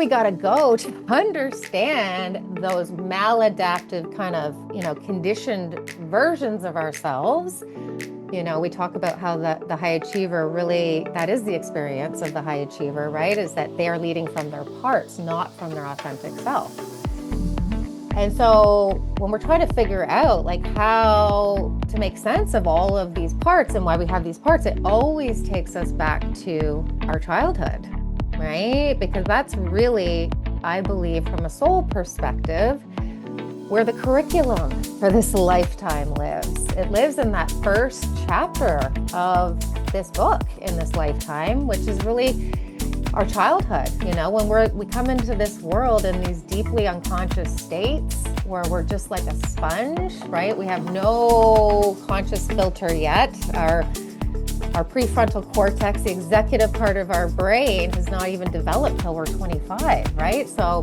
we got to go to understand those maladaptive kind of, conditioned versions of ourselves. We talk about how the high achiever really, that is the experience of the high achiever, right? Is that they are leading from their parts, not from their authentic self. And so when we're trying to figure out like how to make sense of all of these parts and why we have these parts, it always takes us back to our childhood, right? Because that's really, I believe, from a soul perspective, where the curriculum for this lifetime lives. It lives in that first chapter of this book in this lifetime, which is really our childhood. When we come into this world in these deeply unconscious states where we're just like a sponge, right? We have no conscious filter yet. Our prefrontal cortex, the executive part of our brain, has not even developed till we're 25, right? So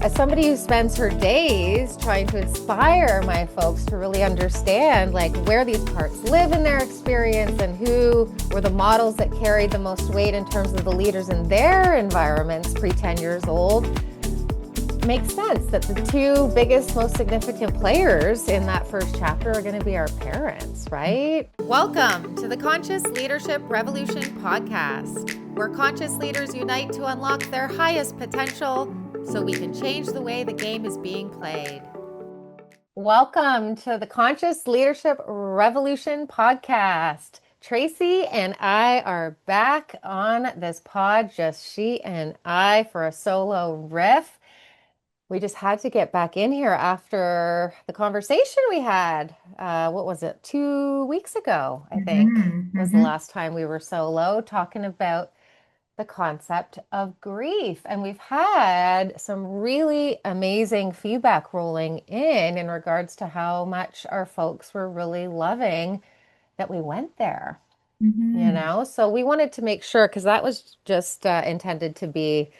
as somebody who spends her days trying to inspire my folks to really understand like where these parts live in their experience and who were the models that carried the most weight in terms of the leaders in their environments pre-10 years old, makes sense that the two biggest, most significant players in that first chapter are going to be our parents, right? Welcome to the Conscious Leadership Revolution podcast, where conscious leaders unite to unlock their highest potential so we can change the way the game is being played. Welcome to the Conscious Leadership Revolution podcast. Tracy and I are back on this pod, just she and I, for a solo riff. We just had to get back in here after the conversation we had. What was it? 2 weeks ago, I think, was the last time we were solo talking about the concept of grief. And we've had some really amazing feedback rolling in regards to how much our folks were really loving that we went there, So we wanted to make sure, because that was just intended to be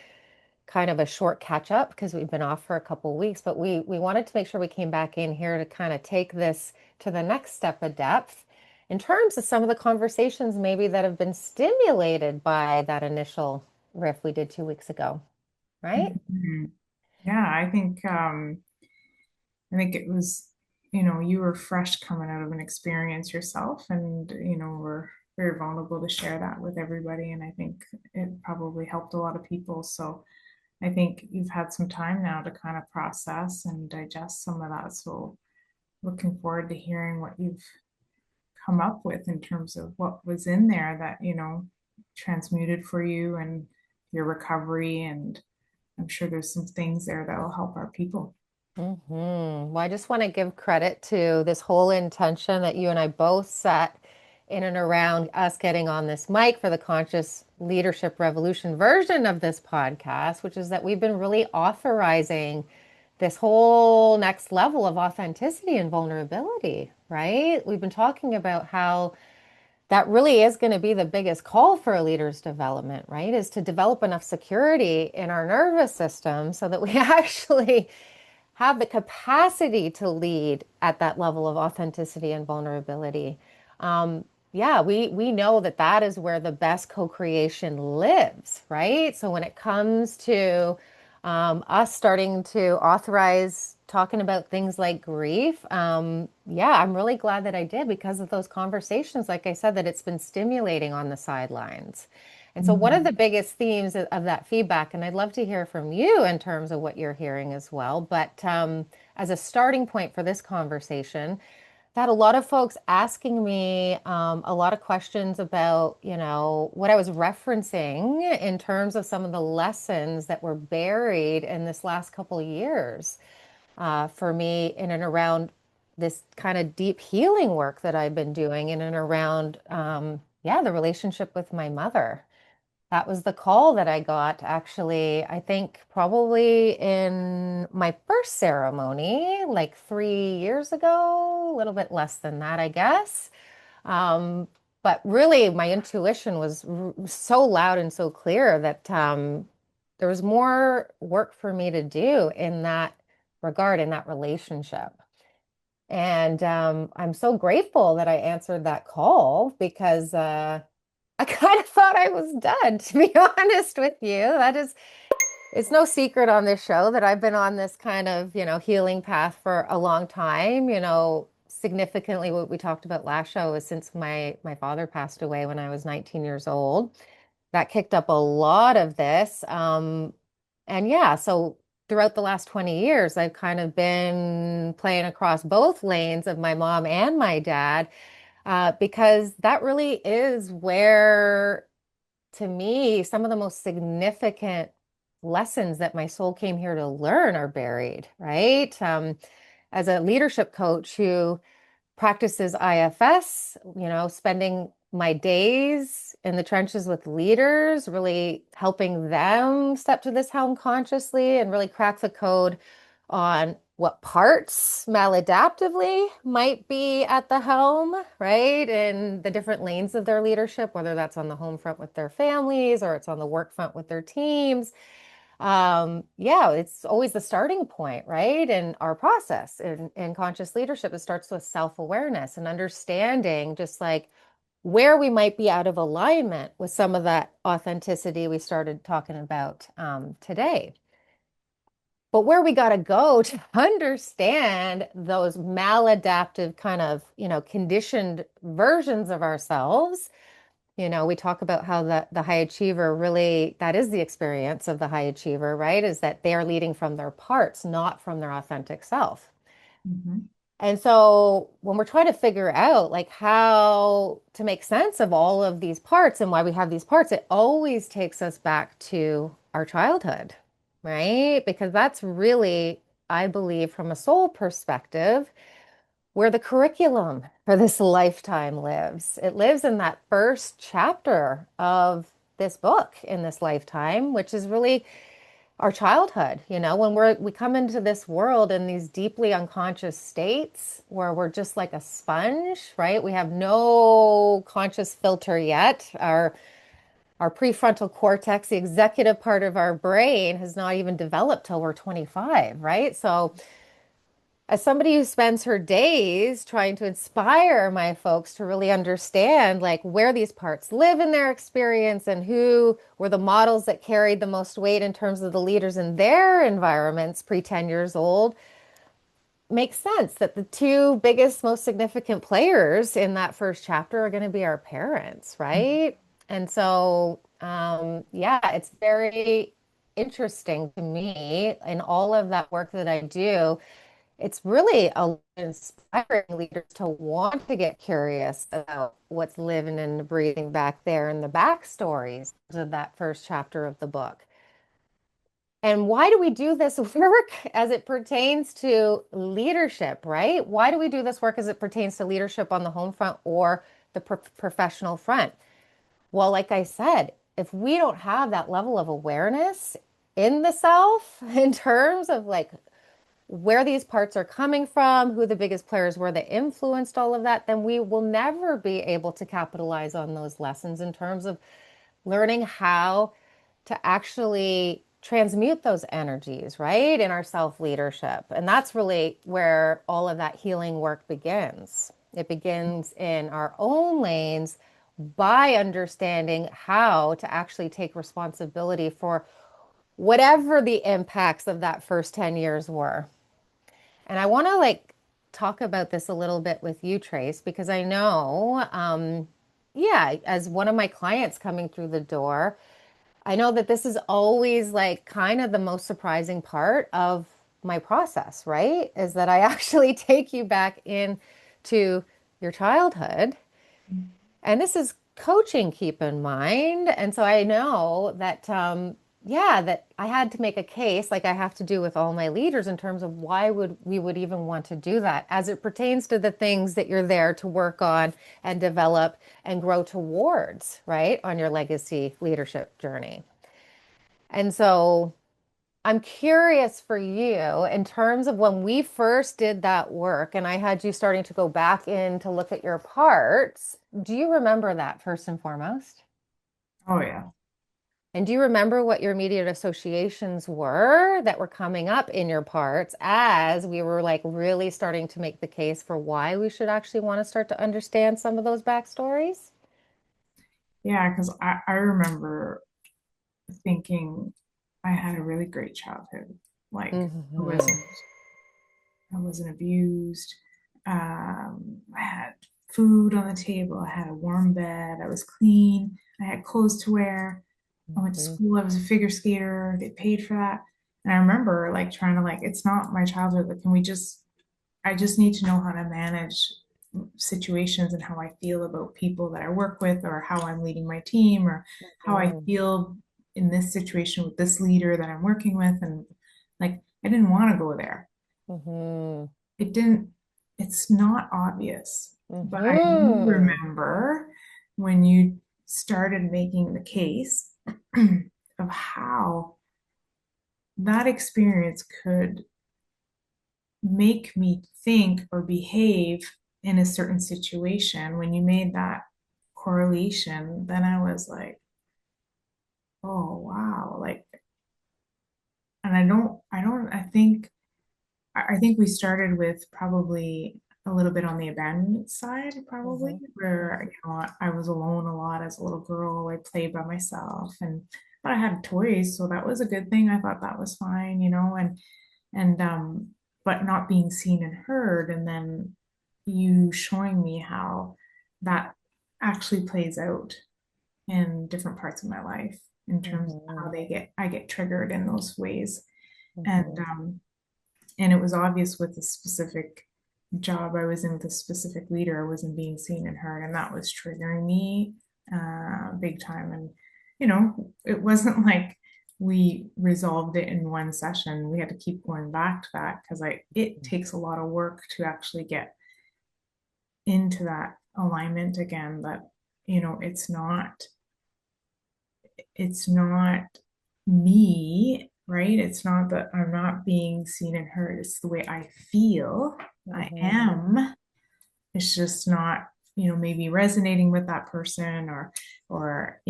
kind of a short catch up because we've been off for a couple of weeks, but we wanted to make sure we came back in here to kind of take this to the next step of depth in terms of some of the conversations maybe that have been stimulated by that initial riff we did 2 weeks ago, right? Yeah, I think it was, you were fresh coming out of an experience yourself, and were very vulnerable to share that with everybody. And I think it probably helped a lot of people. So I think you've had some time now to kind of process and digest some of that. So looking forward to hearing what you've come up with in terms of what was in there that, transmuted for you and your recovery. And I'm sure there's some things there that will help our people. Well, I just want to give credit to this whole intention that you and I both set in and around us getting on this mic for the Conscious Leadership Revolution version of this podcast, which is that we've been really authorizing this whole next level of authenticity and vulnerability, right? We've been talking about how that really is going to be the biggest call for a leader's development, right? Is to develop enough security in our nervous system so that we actually have the capacity to lead at that level of authenticity and vulnerability. Yeah, we know that that is where the best co-creation lives, right? So when it comes to us starting to authorize talking about things like grief, yeah, I'm really glad that I did because of those conversations, like I said, that it's been stimulating on the sidelines. And so one of the biggest themes of that feedback, and I'd love to hear from you in terms of what you're hearing as well, but as a starting point for this conversation, had a lot of folks asking me a lot of questions about, what I was referencing in terms of some of the lessons that were buried in this last couple of years for me in and around this kind of deep healing work that I've been doing in and around, yeah, the relationship with my mother. That was the call that I got actually, I think probably in my first ceremony, like 3 years ago, a little bit less than that, I guess. Um, but really, my intuition was so loud and so clear that there was more work for me to do in that regard, in that relationship. And I'm so grateful that I answered that call because I kind of thought I was done, to be honest with you. That is It's no secret on this show that I've been on this kind of, healing path for a long time. Significantly what we talked about last show is since my father passed away when I was 19 years old. That kicked up a lot of this. And yeah, so throughout the last 20 years, I've kind of been playing across both lanes of my mom and my dad, because that really is where, to me, some of the most significant lessons that my soul came here to learn are buried, right? As a leadership coach who practices IFS, spending my days in the trenches with leaders, really helping them step to this helm consciously and really crack the code on what parts maladaptively might be at the helm, right? In the different lanes of their leadership, whether that's on the home front with their families or it's on the work front with their teams. Yeah, it's always the starting point, right? In our process in conscious leadership, it starts with self-awareness and understanding just like where we might be out of alignment with some of that authenticity we started talking about today. But where we got to go to understand those maladaptive kind of, conditioned versions of ourselves. We talk about how the high achiever really, that is the experience of the high achiever, right? Is that they are leading from their parts, not from their authentic self. Mhm. And so when we're trying to figure out like how to make sense of all of these parts and why we have these parts, it always takes us back to our childhood, right? Because that's really, I believe, from a soul perspective, where the curriculum for this lifetime lives. It lives in that first chapter of this book in this lifetime, which is really our childhood. When we come into this world in these deeply unconscious states where we're just like a sponge, right? We have no conscious filter yet. Our prefrontal cortex, the executive part of our brain, has not even developed till we're 25, right? So as somebody who spends her days trying to inspire my folks to really understand like where these parts live in their experience and who were the models that carried the most weight in terms of the leaders in their environments pre 10 years old, makes sense that the two biggest, most significant players in that first chapter are going to be our parents, right? And so, yeah, it's very interesting to me in all of that work that I do. It's really inspiring leaders to want to get curious about what's living and breathing back there in the backstories of that first chapter of the book. And why do we do this work as it pertains to leadership, right? Why do we do this work as it pertains to leadership on the home front or the professional front? Well, like I said, if we don't have that level of awareness in the self in terms of like where these parts are coming from, who the biggest players were that influenced all of that, then we will never be able to capitalize on those lessons in terms of learning how to actually transmute those energies, right, in our self leadership. And that's really where all of that healing work begins. It begins in our own lanes by understanding how to actually take responsibility for whatever the impacts of that first 10 years were. And I want to like talk about this a little bit with you, Trace, because I know, yeah, as one of my clients coming through the door, I know that this is always like kind of the most surprising part of my process, right? Is that I actually take you back into your childhood, and this is coaching, keep in mind. And so I know that, yeah, that I had to make a case like I have to do with all my leaders in terms of why would we would even want to do that as it pertains to the things that you're there to work on and develop and grow towards, right, on your legacy leadership journey. And so I'm curious for you in terms of when we first did that work and I had you starting to go back in to look at your parts. Do you remember that first and foremost? Oh yeah. And do you remember what your immediate associations were that were coming up in your parts as we were like really starting to make the case for why we should actually want to start to understand some of those backstories? Yeah, because I remember thinking, I had a really great childhood. Like I Mm-hmm. wasn't I wasn't abused. I had food on the table. I had a warm bed. I was clean. I had clothes to wear. I went to Mm-hmm. school. I was a figure skater. They paid for that. And I remember like trying to like, it's not my childhood. Like, can we just, I just need to know how to manage situations and how I feel about people that I work with, or how I'm leading my team, or how I feel in this situation with this leader that I'm working with. And like, I didn't want to go there. Mm-hmm. It didn't, it's not obvious, but I do Mm-hmm. remember when you started making the case of how that experience could make me think or behave in a certain situation. When you made that correlation, then I was like, oh wow, like, and I think I think we started with probably a little bit on the abandonment side, probably, Mm-hmm. where I was alone a lot as a little girl. I played by myself, and but I had toys, so that was a good thing. I thought that was fine, and but not being seen and heard, and then you showing me how that actually plays out in different parts of my life in terms of how Mm-hmm. I get triggered in those ways, and Mm-hmm. and it was obvious with the specific job I was in with a specific leader, I wasn't being seen and heard, and that was triggering me big time. And it wasn't like we resolved it in one session. We had to keep going back to that because it takes a lot of work to actually get into that alignment again. That it's not me, right? It's not that I'm not being seen and heard. It's the way I feel. I Mm-hmm. am. It's just not, maybe resonating with that person, or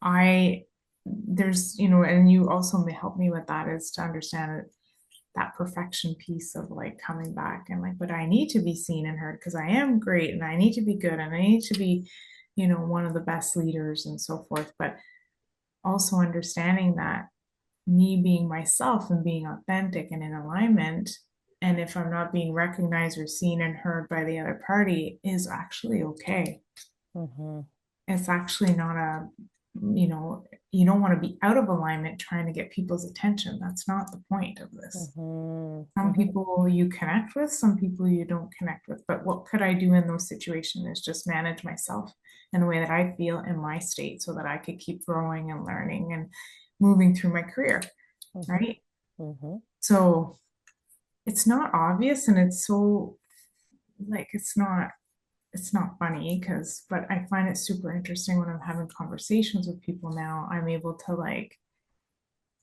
I, and you also may help me with that, is to understand that perfection piece of like coming back and like, but I need to be seen and heard because I am great and I need to be good and I need to be, one of the best leaders and so forth. But also understanding that me being myself and being authentic and in alignment, and if I'm not being recognized or seen and heard by the other party, is actually okay. Mm-hmm. It's actually not you know, you don't want to be out of alignment trying to get people's attention. That's not the point of this. Mm-hmm. Some Mm-hmm. people you connect with, some people you don't connect with. But what could I do in those situations is just manage myself in the way that I feel in my state so that I could keep growing and learning and moving through my career, Mm-hmm. right? Mm-hmm. So it's not obvious, and it's so like it's not funny because, but I find it super interesting when I'm having conversations with people now. I'm able to like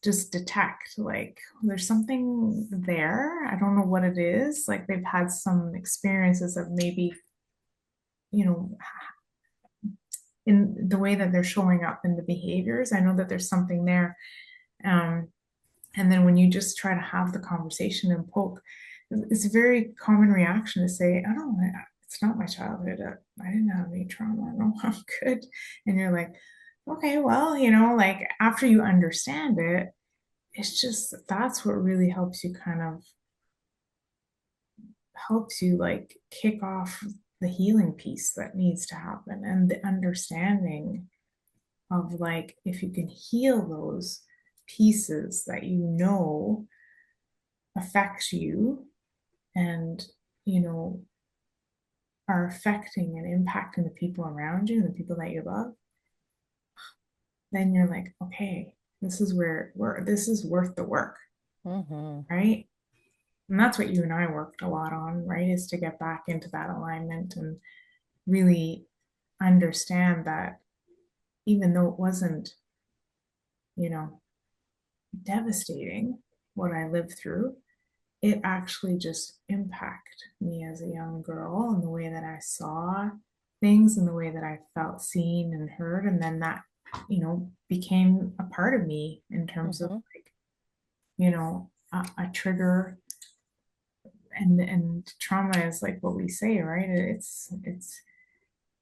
just detect like there's something there. I don't know what it is. Like they've had some experiences of maybe, you know, in the way that they're showing up in the behaviors. I know that there's something there. Um, and then when you just try to have the conversation and poke, it's a very common reaction to say, "I don't, it's not my childhood. I didn't have any trauma. No, I'm good." And you're like, "Okay, well, like after you understand it, it's just that's what really helps you kind of helps you like kick off the healing piece that needs to happen, and the understanding of like if you can heal those pieces that affect you and you know are affecting and impacting the people around you and the people that you love, then you're like, okay, this is where this is worth the work, Mm-hmm. right? And that's what you and I worked a lot on, right? Is to get back into that alignment and really understand that even though it wasn't, you know, devastating what I lived through, it actually just impacted me as a young girl and the way that I saw things and the way that I felt seen and heard. And then that, became a part of me in terms of Mm-hmm. like, a trigger. And trauma is like what we say, right?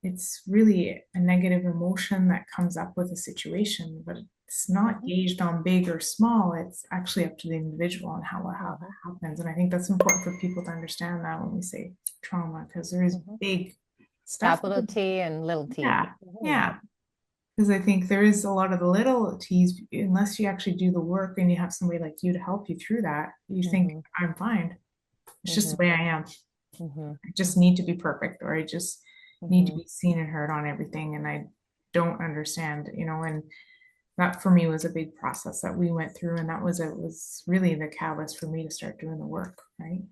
It's really a negative emotion that comes up with a situation, but it's not Mhm. gauged on big or small. It's actually up to the individual and how Mhm. that happens. And I think that's important for people to understand that when we say trauma, because there is Mhm. big stuff. Capital T and little t. Yeah, Mhm. yeah. Because I think there is a lot of the little T's, unless you actually do the work and you have somebody like you to help you through that, you think, Mhm. I'm fine. It's just the Mhm. way I am. Mhm. I just need to be perfect, or I just need to Mhm. be seen and heard on everything. And I don't understand, and that for me was a big process that we went through. And that was really the catalyst for me to start doing the work, right?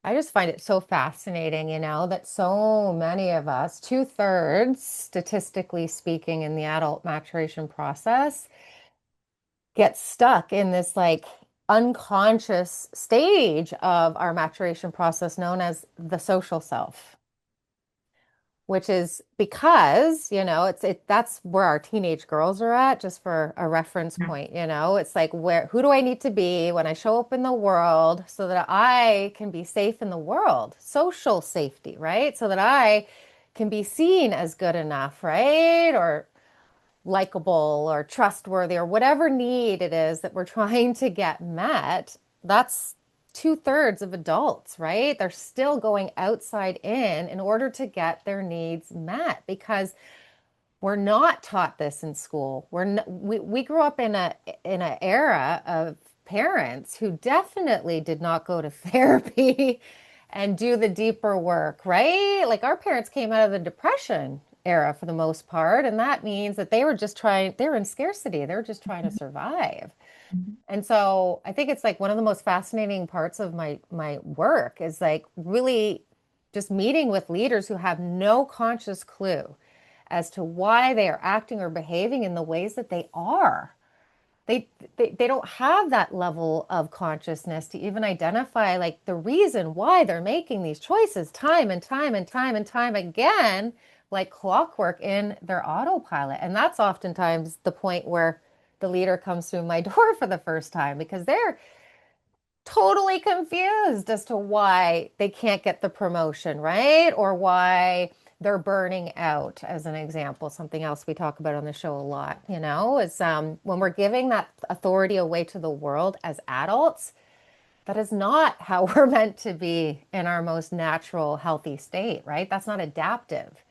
I just find it so fascinating, that so many of us, two-thirds, statistically speaking, in the adult maturation process, get stuck in this like unconscious stage of our maturation process known as the social self, which is because, that's where our teenage girls are at, just for a reference Yeah. point, it's like who do I need to be when I show up in the world so that I can be safe in the world? Social safety, right? So that I can be seen as good enough, right? Or likable or trustworthy or whatever need it is that we're trying to get met. That's two-thirds of adults, right? They're still going outside in order to get their needs met because we're not taught this in school. We grew up in an era of parents who definitely did not go to therapy and do the deeper work, right? Like our parents came out of the depression era for the most part, and that means that they were in scarcity. They were just trying to survive. Mhm. And so I think it's like one of the most fascinating parts of my work is like really just meeting with leaders who have no conscious clue as to why they are acting or behaving in the ways that they are. They, they don't have that level of consciousness to even identify like the reason why they're making these choices time and time and time and time again, like clockwork in their autopilot. And that's oftentimes the point where the leader comes through my door for the first time because they're totally confused as to why they can't get the promotion, right? Or why they're burning out, as an example. Something else we talk about on the show a lot, is when we're giving that authority away to the world as adults, that is not how we're meant to be in our most natural, healthy state, right? That's not adaptive.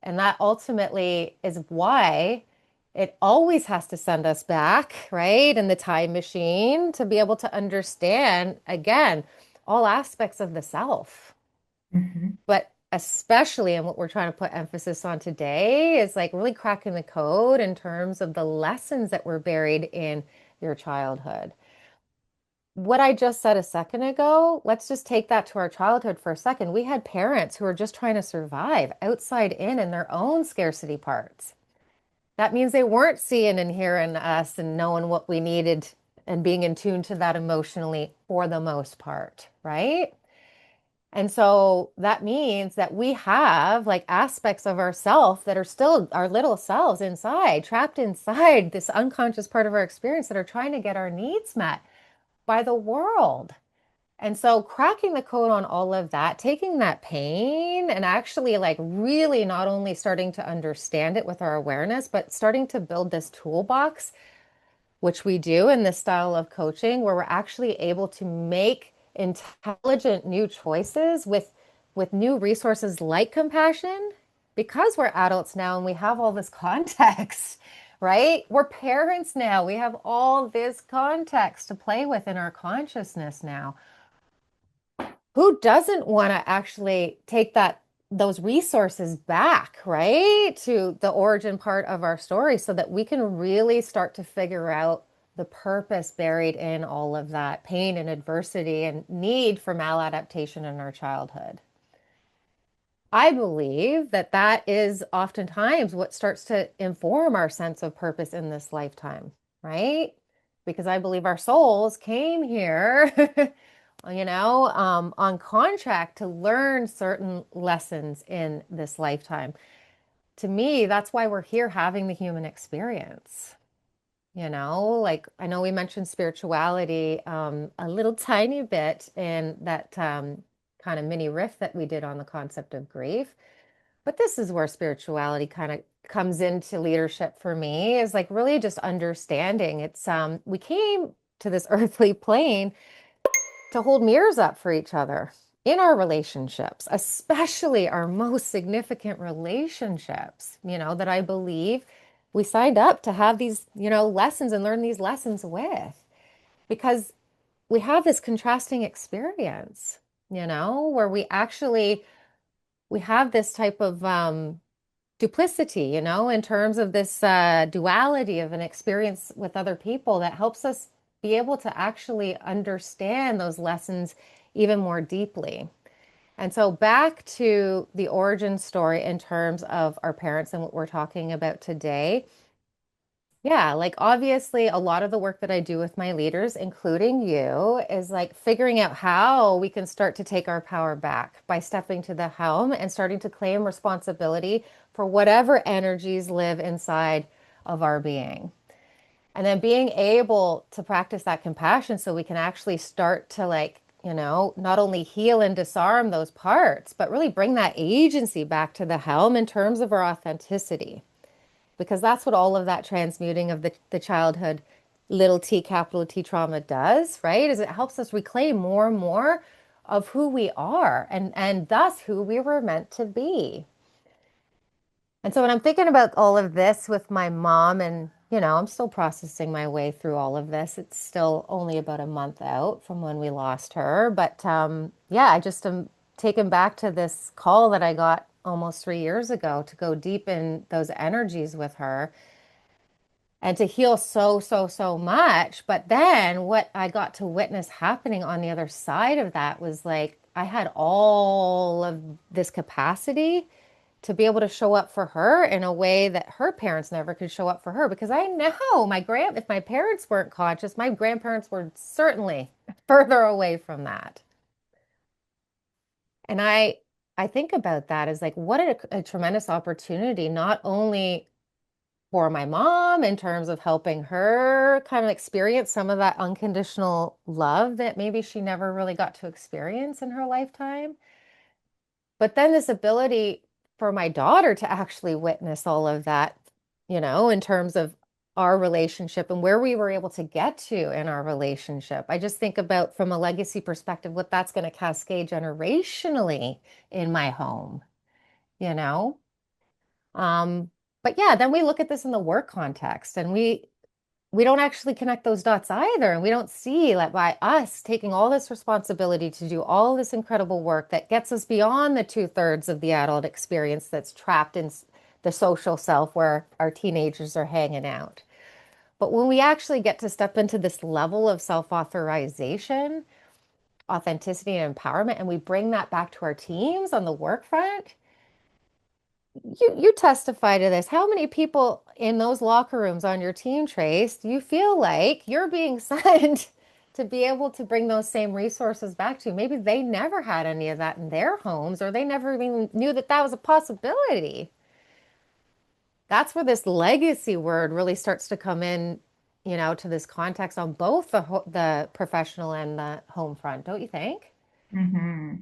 And that ultimately is why it always has to send us back, right? In the time machine to be able to understand, again, all aspects of the self. Mhm. But especially, and what we're trying to put emphasis on today is like really cracking the code in terms of the lessons that were buried in your childhood. What I just said a second ago, let's just take that to our childhood for a second. We had parents who were just trying to survive outside in their own scarcity parts. That means they weren't seeing and hearing us and knowing what we needed and being in tune to that emotionally for the most part, right? And so that means that we have like aspects of ourself that are still our little selves inside, trapped inside this unconscious part of our experience that are trying to get our needs met by the world. And so cracking the code on all of that, taking that pain and actually like really not only starting to understand it with our awareness, but starting to build this toolbox, which we do in this style of coaching, where we're actually able to make intelligent new choices with new resources like compassion, because we're adults now and we have all this context, right? We're parents now. We have all this context to play with in our consciousness now. Who doesn't want to actually take those resources back, right, to the origin part of our story so that we can really start to figure out the purpose buried in all of that pain and adversity and need for maladaptation in our childhood? I believe that that is oftentimes what starts to inform our sense of purpose in this lifetime, right? Because I believe our souls came here, on contract to learn certain lessons in this lifetime. To me, that's why we're here having the human experience. Like I know we mentioned spirituality a little tiny bit in that kind of mini riff that we did on the concept of grief. But this is where spirituality kind of comes into leadership for me is like really just understanding it's we came to this earthly plane to hold mirrors up for each other in our relationships, especially our most significant relationships, that I believe we signed up to have these, lessons and learn these lessons with because we have this contrasting experience, where we have this type of duplicity, in terms of this duality of an experience with other people that helps us be able to actually understand those lessons even more deeply. And so back to the origin story in terms of our parents and what we're talking about today. Yeah, like obviously a lot of the work that I do with my leaders, including you, is like figuring out how we can start to take our power back by stepping to the helm and starting to claim responsibility for whatever energies live inside of our being. And then being able to practice that compassion so we can actually start to like, not only heal and disarm those parts, but really bring that agency back to the helm in terms of our authenticity because that's what all of that transmuting of the childhood little t capital T trauma does, right? Is it helps us reclaim more and more of who we are and thus who we were meant to be. And so when I'm thinking about all of this with my mom and I'm still processing my way through all of this. It's still only about a month out from when we lost her, but yeah, I just am taken back to this call that I got almost 3 years ago to go deep in those energies with her and to heal so, so, so much. But then what I got to witness happening on the other side of that was like I had all of this capacity to be able to show up for her in a way that her parents never could show up for her because I know if my parents weren't conscious, my grandparents were certainly further away from that. And I think about that as like what a tremendous opportunity, not only for my mom in terms of helping her kind of experience some of that unconditional love that maybe she never really got to experience in her lifetime. But then this ability for my daughter to actually witness all of that, in terms of our relationship and where we were able to get to in our relationship. I just think about from a legacy perspective, what that's going to cascade generationally in my home, you know? Um, but yeah, then we look at this in the work context and we don't actually connect those dots either. And we don't see that by us taking all this responsibility to do all this incredible work that gets us beyond the 2/3 of the adult experience that's trapped in the social self where our teenagers are hanging out. But when we actually get to step into this level of self-authorization, authenticity, and empowerment, and we bring that back to our teams on the work front, you testify to this. How many people in those locker rooms on your team, Trace, do you feel like you're being sent to be able to bring those same resources back to? Maybe they never had any of that in their homes, or they never even knew that that was a possibility. That's where this legacy word really starts to come in, to this context on both the professional and the home front, don't you think? Mm-hmm.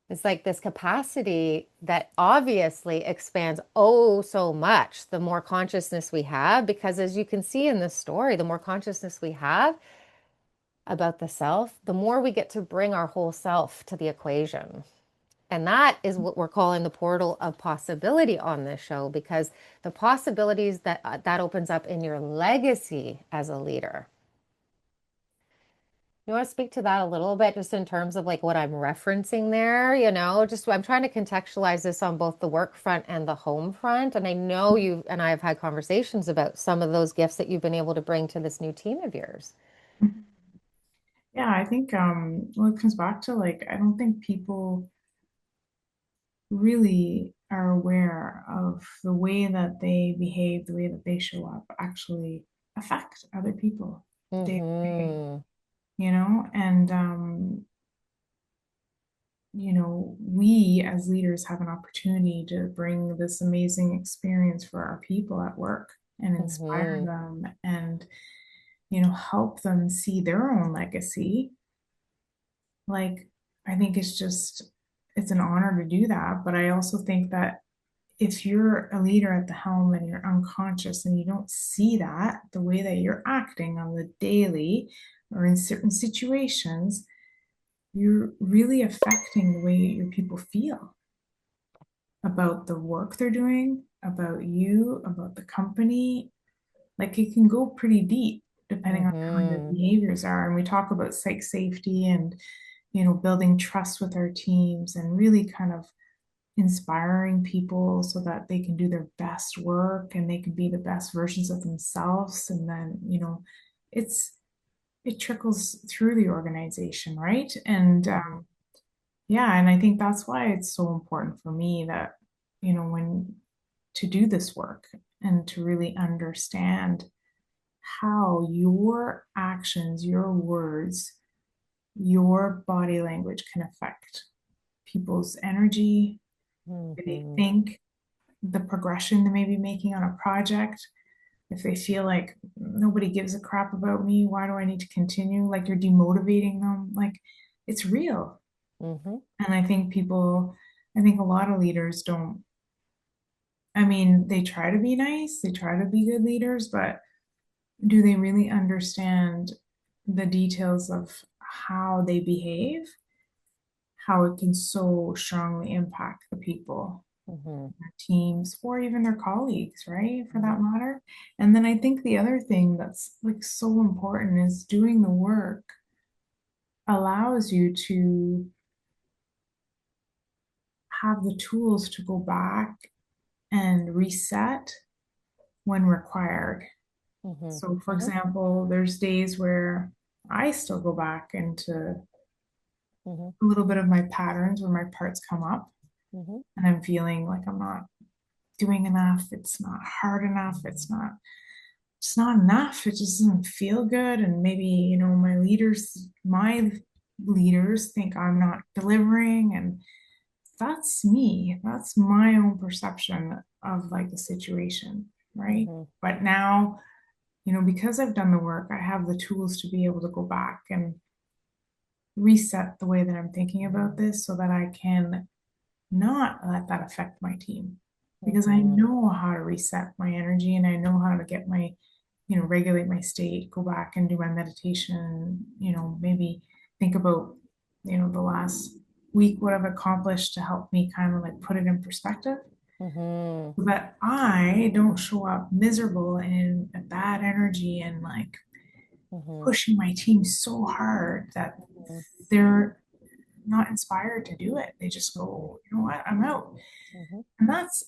It's like this capacity that obviously expands oh so much the more consciousness we have, because as you can see in this story, the more consciousness we have about the self, the more we get to bring our whole self to the equation. And that is what we're calling the portal of possibility on this show, because the possibilities that opens up in your legacy as a leader. You want to speak to that a little bit, just in terms of like what I'm referencing there, just I'm trying to contextualize this on both the work front and the home front. And I know you and I have had conversations about some of those gifts that you've been able to bring to this new team of yours. Yeah, I think well, it comes back to like I don't think people really are aware of the way that they behave, the way that they show up actually affect other people day to day, Mm-hmm. and we as leaders have an opportunity to bring this amazing experience for our people at work and inspire Mm-hmm. them and help them see their own legacy. Like, I think it's an honor to do that, but I also think that if you're a leader at the helm and you're unconscious and you don't see that, the way that you're acting on the daily or in certain situations, you're really affecting the way your people feel about the work they're doing, about you, about the company. Like it can go pretty deep depending on how your Mm-hmm. behaviors are. And we talk about psych safety and, building trust with our teams and really kind of inspiring people so that they can do their best work and they can be the best versions of themselves. And then, it's, it trickles through the organization, right? And Mm-hmm. yeah, and I think that's why it's so important for me that, when to do this work and to really understand how your actions, your words, your body language can affect people's energy, what they Mm-hmm. think, the progression they may be making on a project. If they feel like nobody gives a crap about me, why do I need to continue? Like you're demotivating them. Like it's real. Mm-hmm. And I think a lot of leaders don't, I mean, they try to be nice, they try to be good leaders, but do they really understand the details of how they behave, how it can so strongly impact the people, Mm-hmm. their teams, or even their colleagues, right? For Mm-hmm. that matter. And then I think the other thing that's like so important is doing the work allows you to have the tools to go back and reset when required. Mm-hmm. So, for Mm-hmm. example, there's days where I still go back into Mm-hmm. a little bit of my patterns when my parts come up Mm-hmm. and I'm feeling like I'm not doing enough, it's not hard enough, it's not enough, it just doesn't feel good. And maybe, my leaders think I'm not delivering. And that's me. That's my own perception of like the situation, right? Mm-hmm. But now, because I've done the work, I have the tools to be able to go back and reset the way that I'm thinking about this so that I can not let that affect my team because I Mm-hmm. know how to reset my energy and I know how to get my, regulate my state, go back and do my meditation, maybe think about, the last week, what I've accomplished to help me kind of like put it in perspective Mm-hmm. so that I don't show up miserable and in a bad energy and like Mm-hmm. pushing my team so hard that they're not inspired to do it. They just Mm-hmm. go, you know what, I'm out. Mm-hmm. And that's,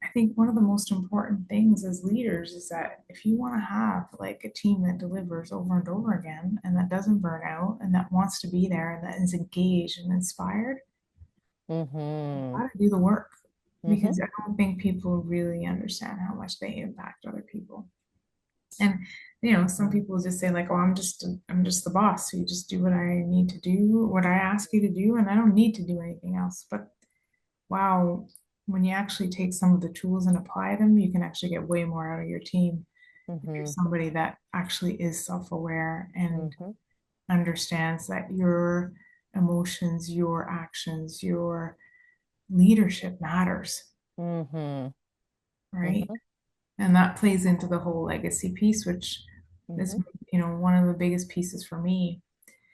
I think, one of the most important things as leaders is that if you want to have like a team that delivers over and over again and that doesn't burn out and that wants to be there and that is engaged and inspired, you Mm-hmm. got to do the work Mm-hmm. because I don't think people really understand how much they impact other people. And some people just say like, "Oh, I'm just the boss. So you just do what I need to do, what I ask you to do, and I don't need to do anything else." But wow, when you actually take some of the tools and apply them, you can actually get way more out of your team if you're Mm-hmm. somebody that actually is self-aware and Mm-hmm. understands that your emotions, your actions, your leadership matters, Mm-hmm. right? Mm-hmm. And that plays into the whole legacy piece, which is, Mm-hmm. one of the biggest pieces for me.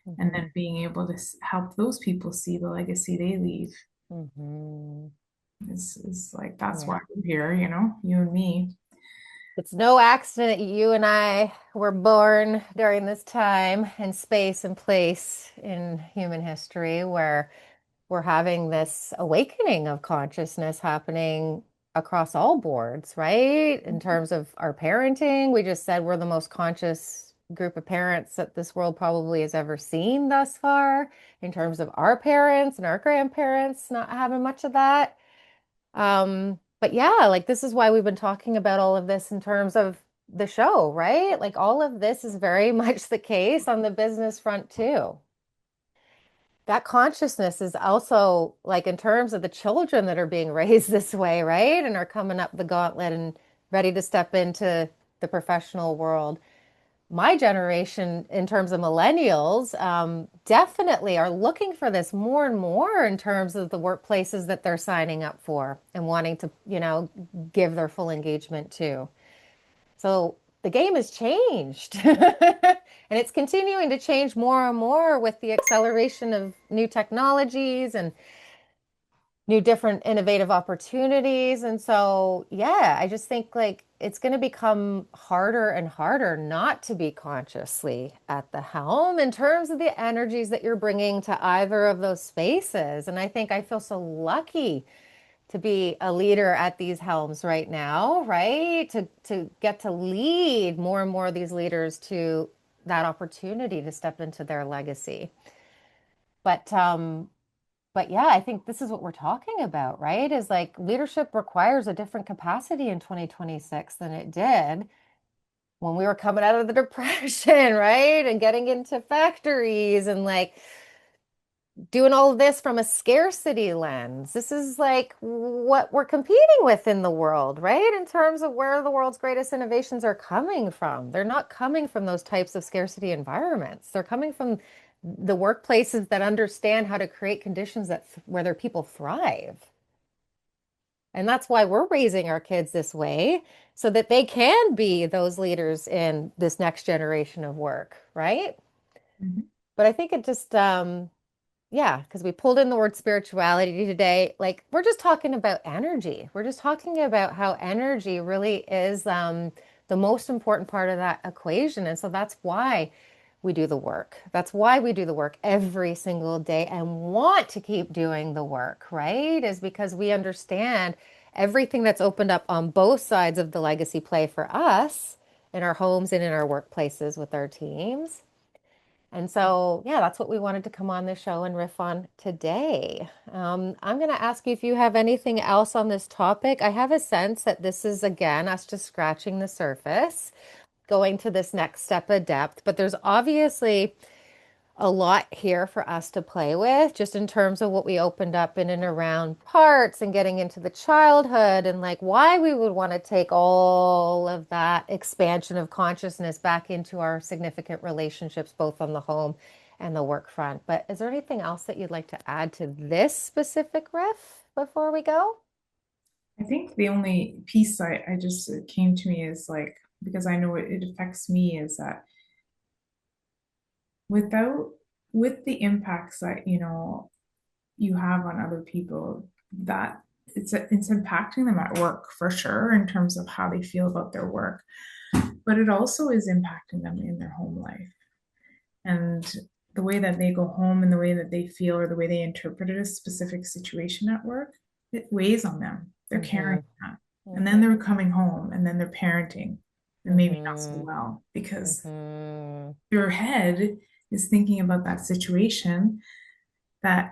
And Mm-hmm. then being able to help those people see the legacy they leave Mm-hmm. is like, that's Yeah. why we're here, you and me. It's no accident that you and I were born during this time and space and place in human history where we're having this awakening of consciousness happening across all boards, right? In terms of our parenting, we just said we're the most conscious group of parents that this world probably has ever seen thus far, in terms of our parents and our grandparents not having much of that. But yeah, like this is why we've been talking about all of this in terms of the show, right? Like all of this is very much the case on the business front too. That consciousness is also like in terms of the children that are being raised this way, right? And are coming up the gauntlet and ready to step into the professional world. my generation, in terms of millennials, definitely are looking for this more and more in terms of the workplaces that they're signing up for and wanting to, give their full engagement to. So the game has changed. And it's continuing to change more and more with the acceleration of new technologies and new different innovative opportunities. And so, yeah, I just think like it's going to become harder and harder not to be consciously at the helm in terms of the energies that you're bringing to either of those spaces. And I think I feel so lucky to be a leader at these helms right now, right? To get to lead more and more of these leaders to that opportunity to step into their legacy. But but yeah, I think this is what we're talking about, right? Is like leadership requires a different capacity in 2026 than it did when we were coming out of the depression, right? And getting into factories and like doing all of this from a scarcity lens. This is like what we're competing with in the world, right? In terms of where the world's greatest innovations are coming from. They're not coming from those types of scarcity environments. They're coming from the workplaces that understand how to create conditions that where their people thrive. And that's why we're raising our kids this way so that they can be those leaders in this next generation of work, right? Mhm. But I think it just yeah, because we pulled in the word spirituality today. Like, we're just talking about energy. We're just talking about how energy really is the most important part of that equation. And so that's why we do the work. That's why we do the work every single day and want to keep doing the work, right? Is because we understand everything that's opened up on both sides of the legacy play for us in our homes and in our workplaces with our teams. And so, yeah, that's what we wanted to come on the show and riff on today. I'm going to ask you if you have anything else on this topic. I have a sense that this is, again, us just scratching the surface, going to this next step of depth. But there's obviously a lot here for us to play with, just in terms of what we opened up in and around parts and getting into the childhood and like why we would want to take all of that expansion of consciousness back into our significant relationships, both on the home and the work front. But is there anything else that you'd like to add to this specific riff before we go? I think the only piece I just came to me is like, because I know it affects me, is that without with the impacts that you have on other people, that it's impacting them at work for sure in terms of how they feel about their work, but it also is impacting them in their home life, and the way that they go home and the way that they feel or the way they interpreted a specific situation at work, it weighs on them. They're carrying Mm-hmm. that, and then Mm-hmm. they're coming home and then they're parenting and maybe not so Mm-hmm. well because Mm-hmm. your head is thinking about that situation that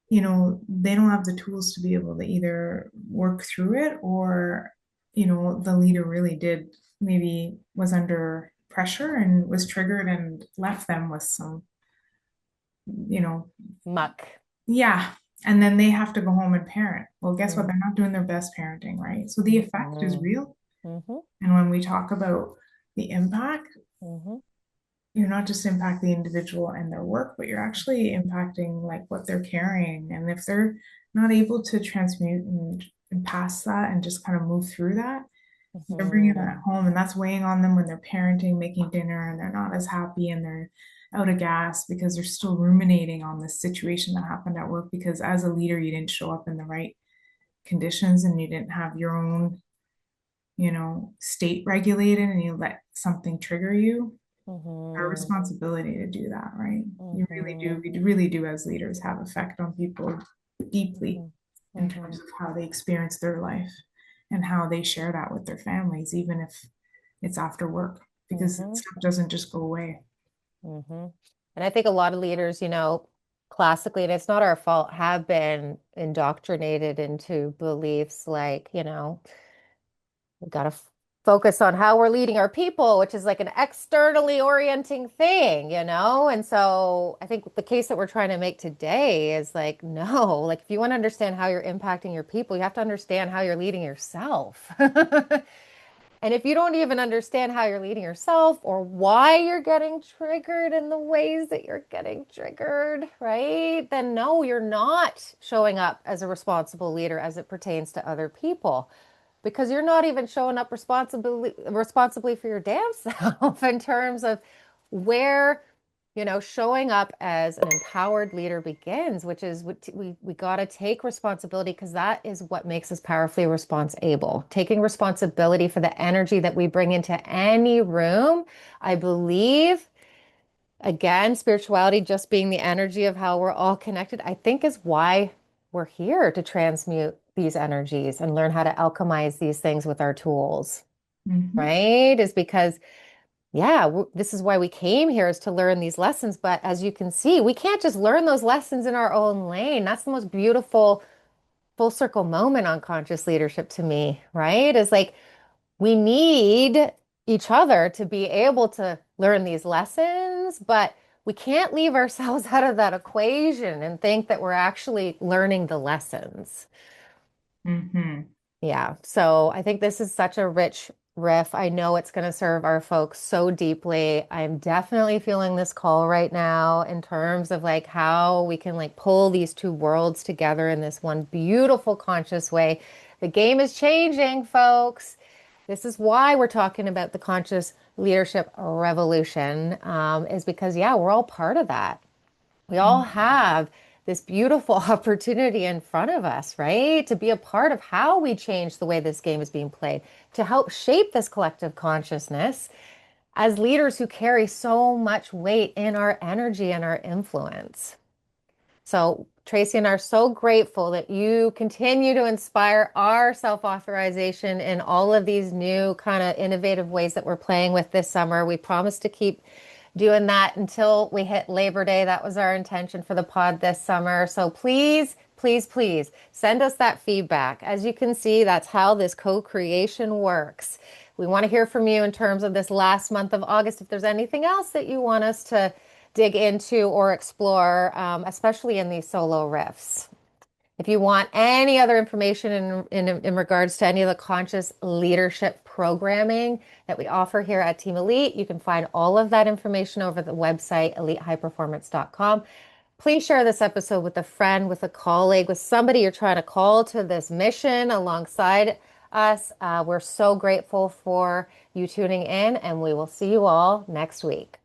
they don't have the tools to be able to either work through it, or the leader really did, maybe was under pressure and was triggered and left them with some, you know Muck. yeah, and then they have to go home and parent. Well, guess what? Mm-hmm. They're not doing their best parenting, right? So the effect is real. Mm-hmm. And when we talk about the impact, Mm-hmm. you're not just impacting the individual and their work, but you're actually impacting like what they're carrying. And if they're not able to transmute and pass that and just kind of move through that, they're bringing Mm-hmm. that home, and that's weighing on them when they're parenting, making dinner, and they're not as happy and they're out of gas because they're still ruminating on this situation that happened at work because as a leader, you didn't show up in the right conditions and you didn't have your own, state regulated, and you let something trigger you. Our Mm-hmm. responsibility to do that, right? You really Mm-hmm. do. We really do, as leaders, have effect on people deeply Mhm, in mhm, terms of how they experience their life and how they share that with their families, even if it's after work, because mhm, stuff doesn't just go away. mhm. And I think a lot of leaders, classically, and it's not our fault, have been indoctrinated into beliefs like, we've got to focus on how we're leading our people, which is like an externally orienting thing, And so I think the case that we're trying to make today is like, no, like if you want to understand how you're impacting your people, you have to understand how you're leading yourself. And if you don't even understand how you're leading yourself or why you're getting triggered in the ways that you're getting triggered, right? Then no, you're not showing up as a responsible leader as it pertains to other people because you're not even showing up responsibly for your damn self in terms of where showing up as an empowered leader begins, which is what we got to take responsibility because that is what makes us powerfully responsible. Taking responsibility for the energy that we bring into any room, I believe, again, spirituality just being the energy of how we're all connected, I think is why we're here to transmute these energies and learn how to alchemize these things with our tools, Mhm. right? Is because yeah, this is why we came here is to learn these lessons. But as you can see, we can't just learn those lessons in our own lane. That's the most beautiful full circle moment on conscious leadership to me, right? Is like we need each other to be able to learn these lessons, but we can't leave ourselves out of that equation and think that we're actually learning the lessons. Mhm. Yeah. So I think this is such a rich riff. I know it's going to serve our folks so deeply. I'm definitely feeling this call right now in terms of like how we can like pull these two worlds together in this one beautiful conscious way. The game is changing, folks. This is why we're talking about the conscious leadership revolution, is because, yeah, we're all part of that. We all have this beautiful opportunity in front of us, right? To be a part of how we change the way this game is being played, to help shape this collective consciousness as leaders who carry so much weight in our energy and our influence. So, Tracy and I are so grateful that you continue to inspire our self authorization in all of these new kind of innovative ways that we're playing with this summer. We promise to keep doing that until we hit Labor Day. That was our intention for the pod this summer. So, please, please, please send us that feedback. As you can see, that's how this co creation works. We want to hear from you in terms of this last month of August. If there's anything else that you want us to dig into or explore, especially in these solo riffs. If you want any other information in regards to any of the conscious leadership programming that we offer here at Team Elite, you can find all of that information over the website, elitehighperformance.com. Please share this episode with a friend, with a colleague, with somebody you're trying to call to this mission alongside us. We're so grateful for you tuning in, and we will see you all next week.